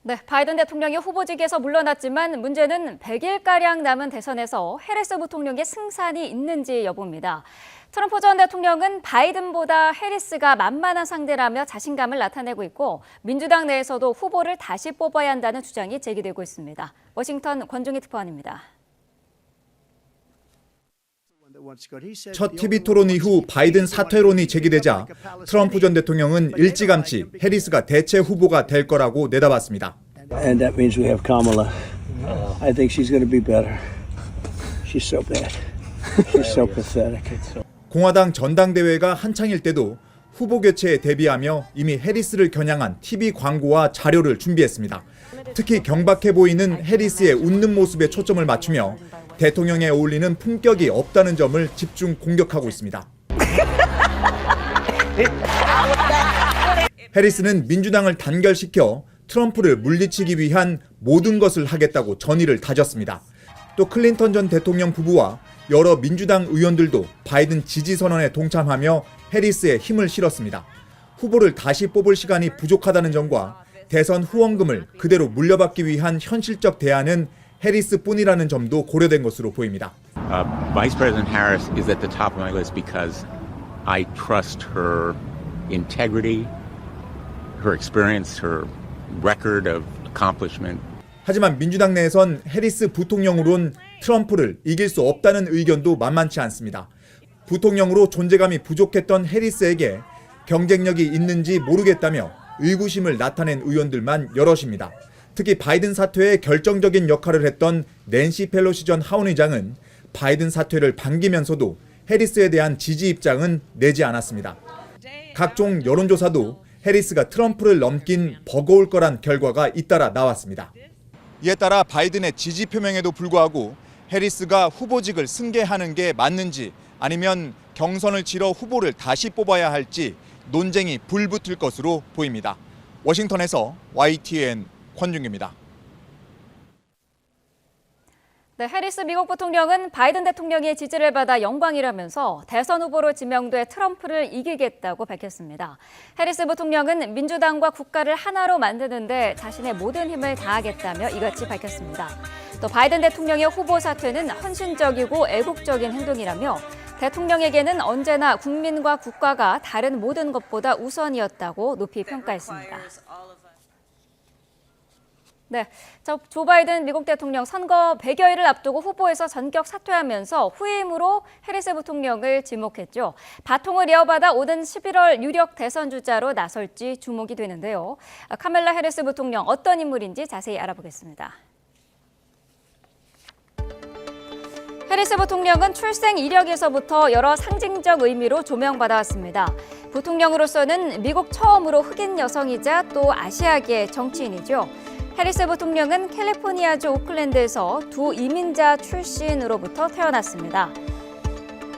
네, 바이든 대통령이 후보직에서 물러났지만 문제는 100일가량 남은 대선에서 해리스 부통령의 승산이 있는지 여부입니다. 트럼프 전 대통령은 바이든보다 해리스가 만만한 상대라며 자신감을 나타내고 있고 민주당 내에서도 후보를 다시 뽑아야 한다는 주장이 제기되고 있습니다. 워싱턴 권중희 특파원입니다. 첫 TV 토론 이후 바이든 사퇴론이 제기되자 트럼프 전 대통령은 일찌감치 해리스가 대체 후보가 될 거라고 내다봤습니다. And that means we have Kamala. I think she's going to be better. She's so bad. She's so pathetic. 공화당 전당대회가 한창일 때도 후보 교체에 대비하며 이미 해리스를 겨냥한 TV 광고와 자료를 준비했습니다. 특히 경박해 보이는 해리스의 웃는 모습에 초점을 맞추며 대통령에 어울리는 품격이 없다는 점을 집중 공격하고 있습니다. 해리스는 민주당을 단결시켜 트럼프를 물리치기 위한 모든 것을 하겠다고 전의를 다졌습니다. 또 클린턴 전 대통령 부부와 여러 민주당 의원들도 바이든 지지 선언에 동참하며 해리스에 힘을 실었습니다. 후보를 다시 뽑을 시간이 부족하다는 점과 대선 후원금을 그대로 물려받기 위한 현실적 대안은 해리스뿐이라는 점도 고려된 것으로 보입니다. Vice President Harris is at the top of my list because I trust her integrity, her experience, her record of accomplishment. 하지만 민주당 내에선 해리스 부통령으론 트럼프를 이길 수 없다는 의견도 만만치 않습니다. 부통령으로 존재감이 부족했던 해리스에게 경쟁력이 있는지 모르겠다며 의구심을 나타낸 의원들만 여럿입니다. 특히 바이든 사퇴에 결정적인 역할을 했던 낸시 펠로시 전 하원의장은 바이든 사퇴를 반기면서도 해리스에 대한 지지 입장은 내지 않았습니다. 각종 여론조사도 해리스가 트럼프를 넘긴 버거울 거란 결과가 잇따라 나왔습니다. 이에 따라 바이든의 지지 표명에도 불구하고 해리스가 후보직을 승계하는 게 맞는지 아니면 경선을 치러 후보를 다시 뽑아야 할지 논쟁이 불붙을 것으로 보입니다. 워싱턴에서 YTN 권중기입니다. 네, 해리스 미국 부통령은 바이든 대통령의 지지를 받아 영광이라면서 대선 후보로 지명돼 트럼프를 이기겠다고 밝혔습니다. 해리스 부통령은 민주당과 국가를 하나로 만드는데 자신의 모든 힘을 다하겠다며 이같이 밝혔습니다. 또 바이든 대통령의 후보 사퇴는 헌신적이고 애국적인 행동이라며 대통령에게는 언제나 국민과 국가가 다른 모든 것보다 우선이었다고 높이 평가했습니다. 네, 조 바이든 미국 대통령 선거 100여일을 앞두고 후보에서 전격 사퇴하면서 후임으로 해리스 부통령을 지목했죠. 바통을 이어받아 오는 11월 유력 대선 주자로 나설지 주목이 되는데요. 카멜라 해리스 부통령 어떤 인물인지 자세히 알아보겠습니다. 해리스 부통령은 출생 이력에서부터 여러 상징적 의미로 조명받아왔습니다. 부통령으로서는 미국 처음으로 흑인 여성이자 또 아시아계 정치인이죠. 해리스 부통령은 캘리포니아주 오클랜드에서 두 이민자 출신으로부터 태어났습니다.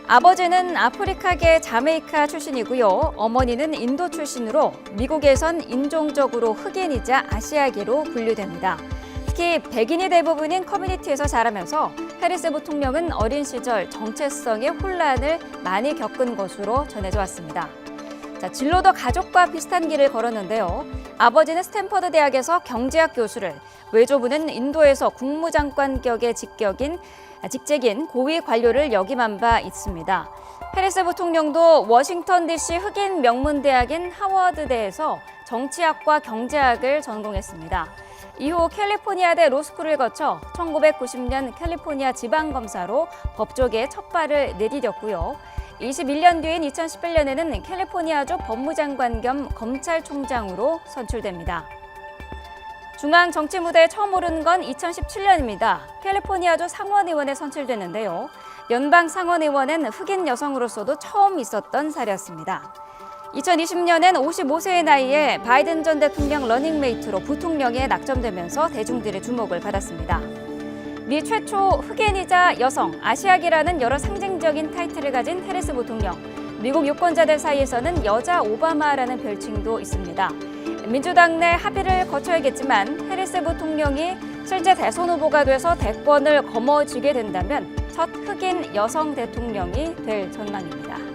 아버지는 아프리카계 자메이카 출신이고요. 어머니는 인도 출신으로 미국에선 인종적으로 흑인이자 아시아계로 분류됩니다. 특히 백인이 대부분인 커뮤니티에서 자라면서 해리스 부통령은 어린 시절 정체성의 혼란을 많이 겪은 것으로 전해져 왔습니다. 진로도 가족과 비슷한 길을 걸었는데요. 아버지는 스탠퍼드 대학에서 경제학 교수를, 외조부는 인도에서 국무장관격의 직책인 고위 관료를 역임한 바 있습니다. 해리스 부통령도 워싱턴 DC 흑인 명문대학인 하워드대에서 정치학과 경제학을 전공했습니다. 이후 캘리포니아대 로스쿨을 거쳐 1990년 캘리포니아 지방검사로 법조계에 첫 발을 내디뎠고요. 21년 뒤인 2011년에는 캘리포니아주 법무장관 겸 검찰총장으로 선출됩니다. 중앙 정치 무대에 처음 오른 건 2017년입니다. 캘리포니아주 상원의원에 선출됐는데요. 연방 상원의원은 흑인 여성으로서도 처음 있었던 사례였습니다. 2020년엔 55세의 나이에 바이든 전 대통령 러닝메이트로 부통령에 낙점되면서 대중들의 주목을 받았습니다. 미 최초 흑인이자 여성, 아시아계라는 여러 상징적인 타이틀을 가진 해리스 부통령. 미국 유권자들 사이에서는 여자 오바마라는 별칭도 있습니다. 민주당 내 합의를 거쳐야겠지만 해리스 부통령이 실제 대선 후보가 돼서 대권을 거머쥐게 된다면 첫 흑인 여성 대통령이 될 전망입니다.